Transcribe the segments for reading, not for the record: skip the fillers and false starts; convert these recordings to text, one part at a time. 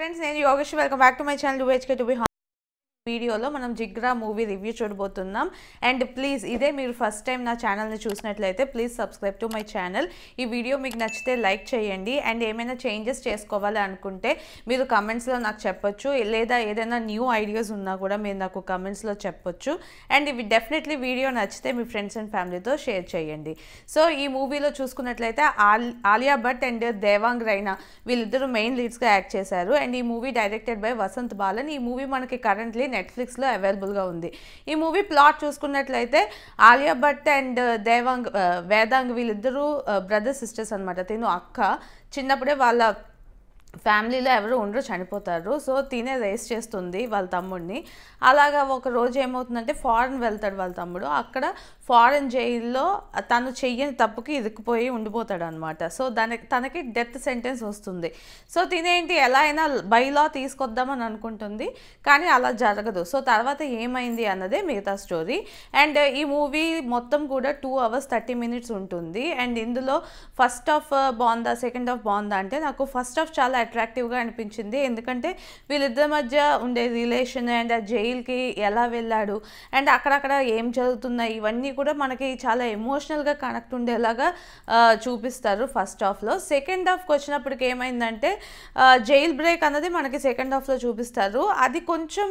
friends, నేను Yogesh. Welcome back to my channel UHK to be వీడియోలో మనం జిగ్రా మూవీ రివ్యూ చూడబోతున్నాం. అండ్ ప్లీజ్ ఇదే మీరు ఫస్ట్ టైం నా ఛానల్ని చూసినట్లయితే please subscribe to my channel. ఈ వీడియో మీకు నచ్చితే లైక్ చేయండి. అండ్ ఏమైనా చేంజెస్ చేసుకోవాలి అనుకుంటే మీరు కమెంట్స్లో నాకు చెప్పొచ్చు, లేదా ఏదైనా న్యూ ఐడియాస్ ఉన్నా కూడా మీరు నాకు కమెంట్స్లో చెప్పొచ్చు. అండ్ ఇవి డెఫినెట్లీ వీడియో నచ్చితే మీ ఫ్రెండ్స్ అండ్ ఫ్యామిలీతో షేర్ చేయండి. సో ఈ మూవీలో చూసుకున్నట్లయితే ఆలియా భట్ అండ్ దేవాంగ్ రైనా వీళ్ళిద్దరూ మెయిన్ లీడ్స్గా యాక్ట్ చేశారు. అండ్ ఈ movie directed by Vasant Balan. ఈ మూవీ మనకి కరెంట్లీ నెట్ఫ్లిక్స్లో అవైలబుల్గా ఉంది. ఈ మూవీ ప్లాట్ చూసుకున్నట్లయితే ఆలియా భట్ అండ్ వేదాంగ్ వీళ్ళిద్దరూ బ్రదర్ సిస్టర్స్ అనమాట. తిను అక్క చిన్నప్పుడే వాళ్ళ ఫ్యామిలీలో ఎవరు ఉండరు, చనిపోతారు. సో తినే రేస్ చేస్తుంది వాళ్ళ తమ్ముడిని. అలాగా ఒక రోజు ఏమవుతుందంటే ఫారెన్ వెళ్తాడు వాళ్ళ తమ్ముడు. అక్కడ ఫారెన్ జైల్లో తను చెయ్యని తప్పుకి ఇరుక్కుపోయి ఉండిపోతాడు అనమాట. సో తనకి డెత్ సెంటెన్స్ వస్తుంది. సో తినేంటి ఎలా అయినా బైలా తీసుకొద్దామని అనుకుంటుంది, కానీ అలా జరగదు. సో తర్వాత ఏమైంది అన్నదే మిగతా స్టోరీ. అండ్ ఈ మూవీ మొత్తం కూడా 2 hours 30 minutes ఉంటుంది. అండ్ ఇందులో ఫస్ట్ హాఫ్ బాగుందా సెకండ్ హాఫ్ బాగుందా అంటే నాకు ఫస్ట్ హాఫ్ చాలా అట్రాక్టివ్గా అనిపించింది. ఎందుకంటే వీళ్ళిద్దరి మధ్య ఉండే రిలేషన్ అండ్ ఆ జైలుకి ఎలా వెళ్ళాడు అండ్ అక్కడక్కడ ఏం జరుగుతున్నాయి ఇవన్నీ కూడా మనకి చాలా ఎమోషనల్గా కనెక్ట్ ఉండేలాగా చూపిస్తారు ఫస్ట్ హాఫ్లో. సెకండ్ హాఫ్కి వచ్చినప్పటికి ఏమైందంటే జైల్ బ్రేక్ అన్నది మనకి సెకండ్ హాఫ్లో చూపిస్తారు. అది కొంచెం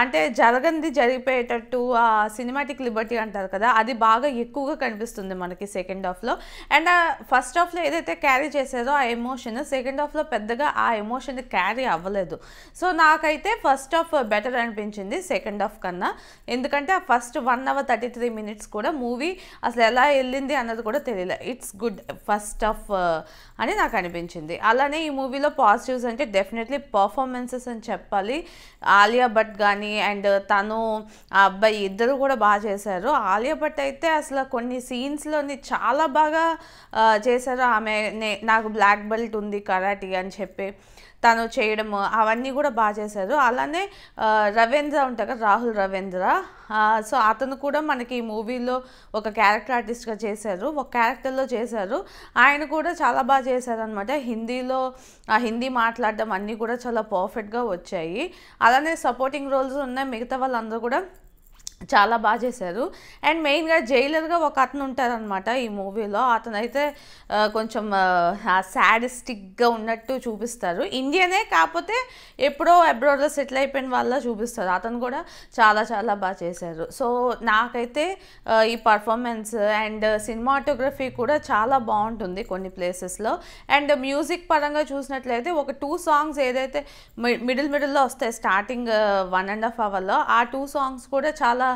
అంటే జరగంది జరిగిపోయేటట్టు ఆ సినిమాటిక్ లిబర్టీ అంటారు కదా, అది బాగా ఎక్కువగా కనిపిస్తుంది మనకి సెకండ్ హాఫ్లో. అండ్ ఫస్ట్ హాఫ్లో ఏదైతే క్యారీ చేశారో ఆ ఎమోషన్ సెకండ్ హాఫ్లో పెద్దగా ఆ ఎమోషన్ క్యారీ అవ్వలేదు. సో నాకైతే ఫస్ట్ హాఫ్ బెటర్ అనిపించింది సెకండ్ హాఫ్ కన్నా. ఎందుకంటే ఆ ఫస్ట్ 1 hour 33 minutes కూడా మూవీ అసలు ఎలా వెళ్ళింది అన్నది కూడా తెలియలే. ఇట్స్ గుడ్ ఫస్ట్ హాఫ్ అని నాకు అనిపించింది. అలానే ఈ మూవీలో పాజిటివ్స్ అంటే డెఫినెట్లీ పర్ఫార్మెన్సెస్ అని చెప్పాలి. ఆలియా భట్ కానీ అండ్ తను ఆ అబ్బాయి ఇద్దరు కూడా బాగా చేశారు. ఆలియా భట్ అయితే అసలు కొన్ని సీన్స్లోని చాలా బాగా చేశారు. ఆమె నాకు బ్లాక్ బెల్ట్ ఉంది కరాటీ అని చెప్పి తను చేయడము అవన్నీ కూడా బాగా చేశారు. అలానే రవీంద్ర ఉంటారు కదా, రాహుల్ రవీంద్ర. సో అతను కూడా మనకి ఈ మూవీలో ఒక క్యారెక్టర్ ఆర్టిస్ట్గా చేశారు, ఒక క్యారెక్టర్లో చేశారు. ఆయన కూడా చాలా బాగా చేశారు అనమాట. హిందీ మాట్లాడడం అన్నీ కూడా చాలా పర్ఫెక్ట్గా వచ్చాయి. అలానే సపోర్టింగ్ రోల్స్ ఉన్నాయి, మిగతా వాళ్ళందరూ కూడా చాలా బాగా చేశారు. అండ్ మెయిన్గా జైలర్గా ఒక అతను ఉంటారనమాట ఈ మూవీలో. అతనైతే కొంచెం సాడిస్టిక్గా ఉన్నట్టు చూపిస్తారు. ఇండియనే కాకపోతే ఎప్పుడో అబ్రాడ్లో సెటిల్ అయిపోయిన వాళ్ళ చూపిస్తారు. అతను కూడా చాలా చాలా బాగా చేశారు. సో నాకైతే ఈ పర్ఫార్మెన్స్ అండ్ సినిమాటోగ్రఫీ కూడా చాలా బాగుంటుంది కొన్ని ప్లేసెస్లో. అండ్ మ్యూజిక్ పరంగా చూసినట్లయితే ఒక 2 songs ఏదైతే మిడిల్లో వస్తాయి స్టార్టింగ్ 1.5 hourలో, ఆ 2 songs కూడా చాలా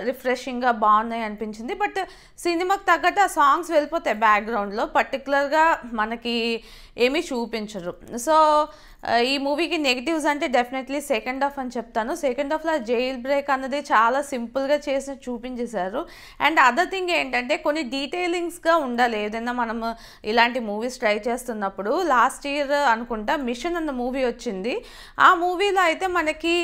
రిఫ్రెషింగ్గా బాగున్నాయి అనిపించింది. బట్ సినిమాకి తగ్గట్టు ఆ సాంగ్స్ వెళ్ళిపోతాయి బ్యాక్గ్రౌండ్లో, పర్టికులర్గా మనకి ఏమీ చూపించరు. సో ఈ మూవీకి నెగిటివ్స్ అంటే డెఫినెట్లీ సెకండ్ హాఫ్ అని చెప్తాను. సెకండ్ హాఫ్లో జైల్ బ్రేక్ అన్నది చాలా సింపుల్గా చేసి చూపించేశారు. అండ్ అదర్ థింగ్ ఏంటంటే కొన్ని డీటెయిలింగ్స్గా ఉండాలి ఏదైనా మనము ఇలాంటి మూవీస్ ట్రై చేస్తున్నప్పుడు. లాస్ట్ ఇయర్ అనుకుంటా మిషన్ అన్న మూవీ వచ్చింది. ఆ మూవీలో అయితే మనకి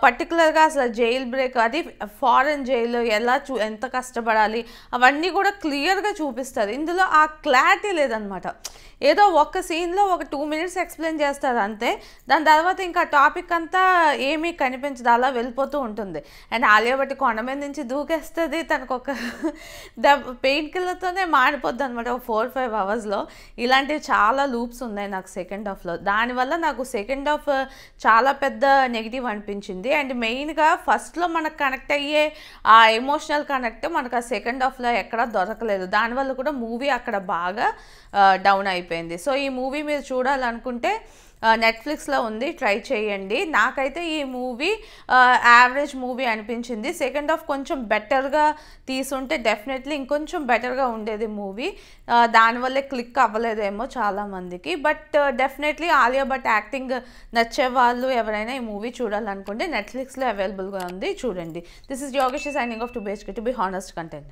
పర్టికులర్గా అసలు జైల్ బ్రేక్ అది ఫారెన్ జైలు ఎలా ఎంత కష్టపడాలి అవన్నీ కూడా క్లియర్గా చూపిస్తారు. ఇందులో ఆ క్లారిటీ లేదనమాట. ఏదో ఒక్క సీన్లో ఒక 2 minutes ఎక్స్ప్లెయిన్ చేస్తారు అంతే. దాని తర్వాత ఇంకా టాపిక్ అంతా ఏమీ కనిపించదు, అలా వెళ్ళిపోతూ ఉంటుంది. అండ్ ఆలియా భట్ కొండ మీద నుంచి దూకేస్తుంది, తనకు ఒక పెయిన్ కిల్లర్తోనే మాడిపోద్ది అనమాట ఒక 4-5 hours. ఇలాంటివి చాలా లూప్స్ ఉన్నాయి నాకు సెకండ్ హాఫ్లో. దానివల్ల నాకు సెకండ్ హాఫ్ చాలా పెద్ద నెగిటివ్ అనిపించింది. అండ్ మెయిన్గా ఫస్ట్లో మనకు కనెక్ట్ అయ్యే ఆ ఎమోషనల్ కనెక్ట్ మనకు ఆ సెకండ్ హాఫ్లో ఎక్కడా దొరకలేదు. దానివల్ల కూడా మూవీ అక్కడ బాగా డౌన్ అయిపోయింది. సో ఈ మూవీ మీరు చూడాలనుకుంటే నెట్ఫ్లిక్స్లో ఉంది, ట్రై చేయండి. నాకైతే ఈ మూవీ యావరేజ్ మూవీ అనిపించింది. సెకండ్ హాఫ్ కొంచెం బెటర్గా తీసుంటే డెఫినెట్లీ ఇంకొంచెం బెటర్గా ఉండేది మూవీ. దానివల్లే క్లిక్ అవ్వలేదేమో చాలామందికి. But definitely Alia Bhatt acting నచ్చే వాళ్ళు ఎవరైనా ఈ మూవీ చూడాలనుకుంటే నెట్ఫ్లిక్స్లో అవైలబుల్గా ఉంది, చూడండి. This is Yogesh signing off to బేస్కి టు బి హానెస్ట్ కంటెంట్.